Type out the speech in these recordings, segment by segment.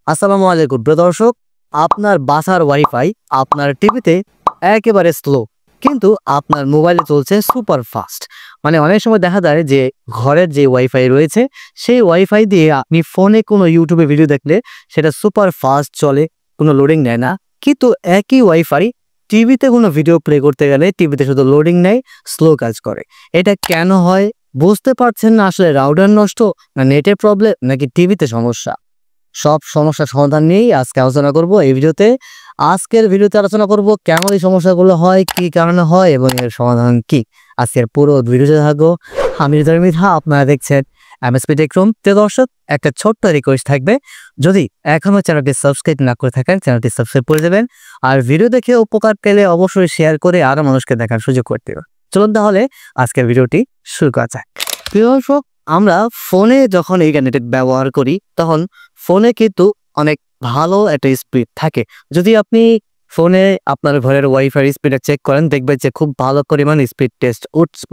আসসালামু আলাইকুম প্রিয় দর্শক, আপনার বাসার ওয়াইফাই আপনার টিভিতে একেবারে স্লো, কিন্তু আপনার মোবাইলে চলছে সুপার ফাস্ট। মানে অনেক সময় দেখা যায় যে ঘরের যে ওয়াইফাই রয়েছে সেই ওয়াইফাই দিয়ে আপনি ফোনে কোনো ইউটিউবে ভিডিও দেখলে সেটা সুপার ফাস্ট চলে, কোনো লোডিং নেয় না। কিন্তু একই ওয়াইফাই টিভিতে কোনো ভিডিও প্লে করতে গেলে টিভিতে শুধু লোডিং নেয়, স্লো কাজ করে। এটা কেন হয় বুঝতে পারছেন না? আসলে রাউটার নষ্ট, না নেটের প্রবলেম, নাকি টিভিতে সমস্যা? সব সমস্যার সমাধান নিয়েই আজকে আলোচনা করব এই ভিডিওতে। আজকের ভিডিওতে আলোচনা করব কেন এই সমস্যাগুলো হয়, কি কারণে হয় এবং এর সমাধান কি। আজকের পুরো ভিডিওতে থাকবো আমি মিধা, আপনারা দেখছেন এমএসপি টেক রুম। তো দর্শক, একটা ছোট্ট রিকোয়েস্ট থাকবে, যদি এখনো চ্যানেলটি সাবস্ক্রাইব না করে থাকেন চ্যানেলটি সাবস্ক্রাইব করে দেবেন, আর ভিডিও দেখে উপকার পেলে অবশ্যই শেয়ার করে আরো মানুষকে দেখার সুযোগ করে দেবেন। চলুন তাহলে আজকের ভিডিওটি শুরু করা যাক। প্রিয় দর্শক, আমরা ফোনে যখন ইন্টারনেট ব্যবহার করি তখন ফোনে কিন্তু অনেক ভালো একটা স্পিড থাকে। যদি আপনি ফোনে আপনার ঘরের ওয়াইফাই স্পিডটা চেক করেন, দেখবেন যে খুব ভালো পরিমাণ স্পিড টেস্ট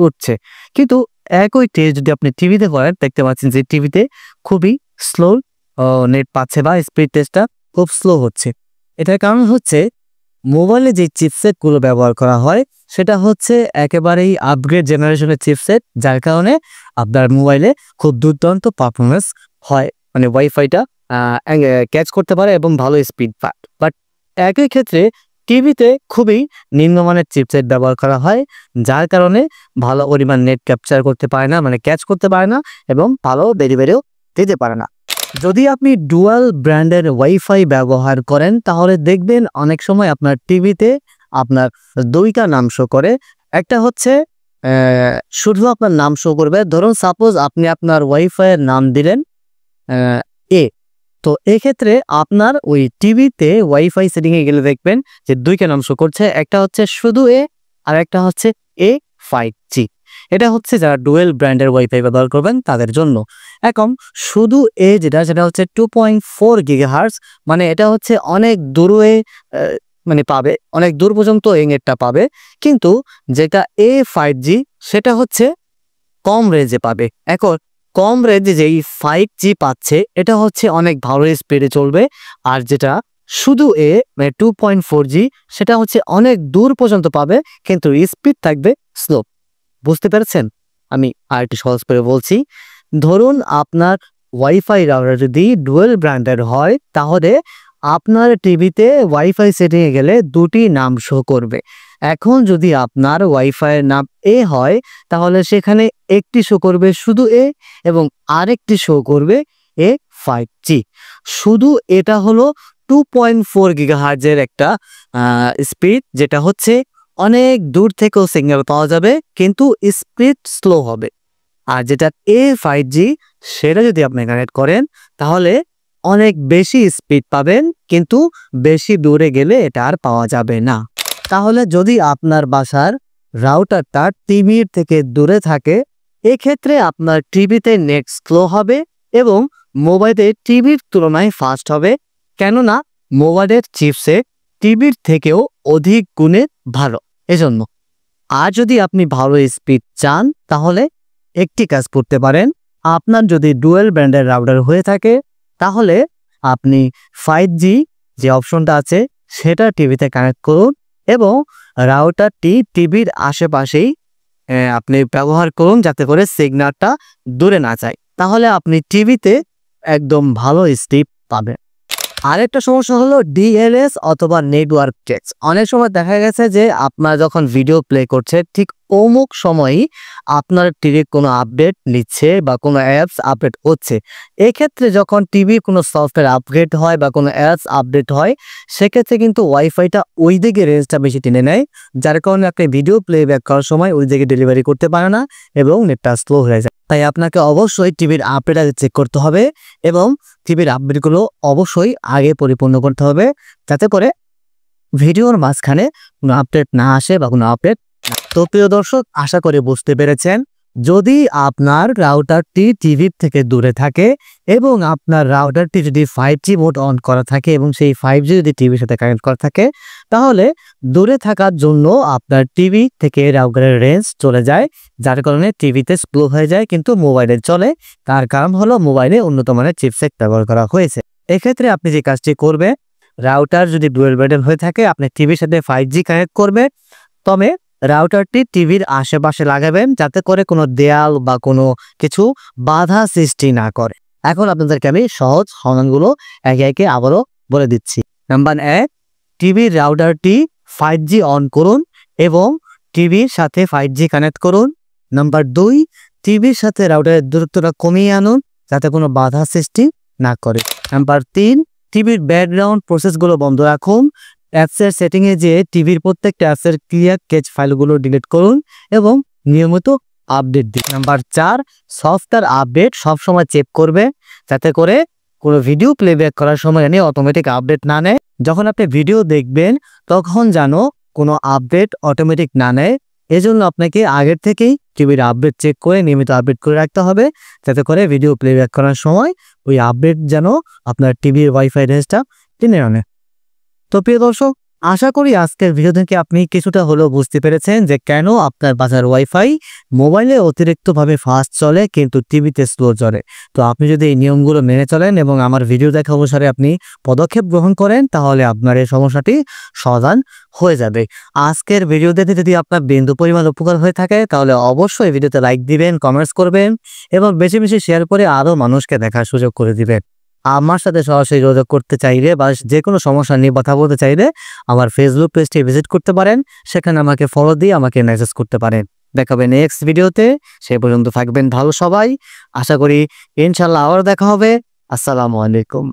উঠছে। কিন্তু একই টেস্ট যদি আপনি টিভিতে করেন, দেখতে পাচ্ছেন যে টিভিতে খুবই স্লো নেট পাচ্ছে বা স্পিড টেস্টটা খুব স্লো হচ্ছে। এটার কারণ হচ্ছে মোবাইলে যে চিপসেটগুলো ব্যবহার করা হয় সেটা হচ্ছে একেবারেই আপগ্রেড জেনারেশনের চিপসেট, যার কারণে আপনার মোবাইলে খুব দুর্দান্ত পারফরমেন্স হয়, মানে ওয়াইফাইটা ক্যাচ করতে পারে এবং ভালো স্পিড পায়। বাট একই ক্ষেত্রে টিভিতে খুবই নিম্নমানের চিপসেট ব্যবহার করা হয়, যার কারণে ভালো পরিমাণ নেট ক্যাপচার করতে পারে না, মানে ক্যাচ করতে পারে না এবং ভালো ডেলিভারিও দিতে পারে না। যদি আপনি ডুয়াল ব্র্যান্ডের ওয়াইফাই ব্যবহার করেন তাহলে দেখবেন অনেক সময় আপনার টিভিতে আপনার দুইটা নাম শো করে। একটা হচ্ছে শুধু আপনার নাম শো করবে, ধরুন সাপোজ আপনি আপনার ওয়াইফাই এর নাম দিলেন এ, তো এক্ষেত্রে আপনার ওই টিভিতে ওয়াইফাই সেটিং এ গেলে দেখবেন যে দুইটা নাম শো করছে, একটা হচ্ছে শুধু এ আর একটা হচ্ছে A5G। এটা হচ্ছে যারা ডুয়েল ব্র্যান্ডের ওয়াইফাই ব্যবহার করবেন তাদের জন্য। এখন শুধু সেটা হচ্ছে 2.4 গিগাহার্টজ, মানে এটা হচ্ছে অনেক দূরে মানে পাবে, অনেক দূর পর্যন্ত এই নেটটা পাবে। কিন্তু যেটা A5G সেটা হচ্ছে কম রেঞ্জে পাবে। এখন কম রেঞ্জে যেই 5G পাচ্ছে এটা হচ্ছে অনেক ভালো স্পিডে চলবে, আর যেটা শুধু মানে 2.4G সেটা হচ্ছে অনেক দূর পর্যন্ত পাবে কিন্তু স্পিড থাকবে স্লো। বুঝতে পেরেছেন? আমি আরেকটু সহজ করে বলছি। ধরুন আপনার ওয়াইফাই রাউটার যদি ডুয়েল ব্র্যান্ডের হয় তাহলে আপনার টিভিতে ওয়াইফাই সেটিংয়ে গেলে দুটি নাম শো করবে। এখন যদি আপনার ওয়াইফাইয়ের নাম এ হয় তাহলে সেখানে একটি শো করবে শুধু এ এবং আরেকটি শো করবে A5G। শুধু এটা হলো 2.4 গিগাহার্টজের একটা স্পিড, যেটা হচ্ছে অনেক দূর থেকেও সিগন্যাল পাওয়া যাবে কিন্তু স্পিড স্লো হবে। আর যেটা A5G সেটা যদি আপনি কানেক্ট করেন তাহলে অনেক বেশি স্পিড পাবেন কিন্তু বেশি দূরে গেলে এটা আর পাওয়া যাবে না। তাহলে যদি আপনার বাসার রাউটারটা টিভির থেকে দূরে থাকে, এক্ষেত্রে আপনার টিভিতে নেট স্লো হবে এবং মোবাইলে টিভির তুলনায় ফাস্ট হবে, কেননা মোবাইলের চিপসেট টিভির থেকেও অধিক গুণে ভালো এজন্য। আর যদি আপনি ভালো স্পিড চান তাহলে একটি কাজ করতে পারেন, আপনার যদি ডুয়েল ব্র্যান্ডের রাউটার হয়ে থাকে তাহলে আপনি 5G যে অপশনটা আছে সেটা টিভিতে কানেক্ট করুন এবং রাউটারটি টিভির আশেপাশেই আপনি ব্যবহার করুন যাতে করে সিগন্যালটা দূরে না যায়, তাহলে আপনি টিভিতে একদম ভালো স্পিড পাবেন। আরেকটা সমস্যা হলো ডিএলএস অথবা নেটওয়ার্ক টেক্স। অনেক সময় দেখা গেছে যে আপনার যখন ভিডিও প্লে করছে ঠিক অমুক সময়ই আপনার টিভির কোনো আপডেট নিচ্ছে বা কোনো অ্যাপস আপডেট হচ্ছে। এক্ষেত্রে যখন টিভির কোনো সফটওয়্যার আপগ্রেড হয় বা কোনো অ্যাপস আপডেট হয় সেক্ষেত্রে কিন্তু ওয়াইফাইটা ওই দিকে রেঞ্জটা বেশি টেনে নেয়, যার কারণে আপনি ভিডিও প্লেব্যাক করার সময় ওই দিকে ডেলিভারি করতে পারে না এবং নেটটা স্লো হয়ে যায়। তাই আপনাকে অবশ্যই টিভির আপডেট চেক করতে হবে এবং টিভির আপডেটগুলো অবশ্যই আগে পরিপূর্ণ করতে হবে যাতে করে ভিডিওর মাঝখানে কোনো আপডেট না আসে বা কোনো আপডেট। তো প্রিয় দর্শক, আশা করি বুঝতে পেরেছেন, যদি আপনার রাউটারটি টিভির থেকে দূরে থাকে এবং আপনার রাউটারটি যদি 5G মোড অন করা থাকে এবং সেই 5G যদি টিভির সাথে কানেক্ট করা থাকে তাহলে দূরে থাকার জন্য আপনার টিভি থেকে রাউটারের রেঞ্জ চলে যায়, যার কারণে টিভিতে স্লো হয়ে যায় কিন্তু মোবাইলে চলে। তার কারণ হলো মোবাইলে উন্নত মানের চিপসেট ব্যবহার করা হয়েছে। এক্ষেত্রে আপনি যে কাজটি করবে, রাউটার যদি ডুয়াল ব্যান্ডেল হয়ে থাকে আপনি টিভির সাথে 5G কানেক্ট করবে, তবে রাউটারটি টিভির আশেপাশে লাগাবেন যাতে করে কোনো দেয়াল বা কোনো কিছু বাধা সৃষ্টি না করে। এখন আপনাদেরকে আমি সহজ সমাধানগুলো একে একে আবারও বলে দিচ্ছি। নাম্বার 1, টিভির রাউটারটি 5G অন করুন এবং টিভির সাথে 5G কানেক্ট করুন। নাম্বার 2, টিভির সাথে রাউটারের দূরত্বটা কমিয়ে আনুন যাতে কোনো বাধা সৃষ্টি না করে। নাম্বার 3, টিভির ব্যাকগ্রাউন্ড প্রসেসগুলো বন্ধ রাখুন। অ্যাপসের সেটিংয়ে যেয়ে টিভির প্রত্যেকটা অ্যাপসের ক্লিয়ার ক্যাচ ফাইলগুলো ডিলিট করুন এবং নিয়মিত আপডেট দিন। নাম্বার 4, সফটওয়্যার আপডেট সবসময় চেক করবে যাতে করে কোনো ভিডিও প্লেব্যাক করার সময় জানি অটোমেটিক আপডেট না নেয়। যখন আপনি ভিডিও দেখবেন তখন যেন কোনো আপডেট অটোমেটিক না নেয়, এজন্য আপনাকে আগের থেকেই টিভির আপডেট চেক করে নিয়মিত আপডেট করে রাখতে হবে যাতে করে ভিডিও প্লেব্যাক করার সময় ওই আপডেট যেন আপনার টিভির ওয়াইফাই রেঞ্জটা টেনে আনে। তো প্রিয় দর্শক, আশা করি আজকের ভিডিও থেকে আপনি কিছুটা হলেও বুঝতে পেরেছেন যে কেন আপনার বাসার ওয়াইফাই মোবাইলে অতিরিক্তভাবে ফাস্ট চলে কিন্তু টিভিতে স্লো চলে। তো আপনি যদি এই নিয়মগুলো মেনে চলেন এবং আমার ভিডিও দেখা অনুসারে আপনি পদক্ষেপ গ্রহণ করেন তাহলে আপনার এই সমস্যাটি সমাধান হয়ে যাবে। আজকের ভিডিও দেখে যদি আপনার বিন্দু পরিমাণ উপকার হয়ে থাকে তাহলে অবশ্যই ভিডিওতে লাইক দিবেন, কমেন্টস করবেন এবং বেশি বেশি শেয়ার করে আরও মানুষকে দেখার সুযোগ করে দিবেন। আমার সাথে সরাসরি যোগাযোগ করতে চাইলে বা যে কোনো সমস্যা নিয়ে কথা বলতে চাইলে আমার ফেসবুক পেজটি ভিজিট করতে পারেন, সেখানে আমাকে ফলো দিয়ে আমাকে মেসেজ করতে পারেন। দেখা হবে নেক্সট ভিডিওতে, সে পর্যন্ত থাকবেন ভালো সবাই। আশা করি ইনশাল্লাহ আবার দেখা হবে। আসসালামু আলাইকুম।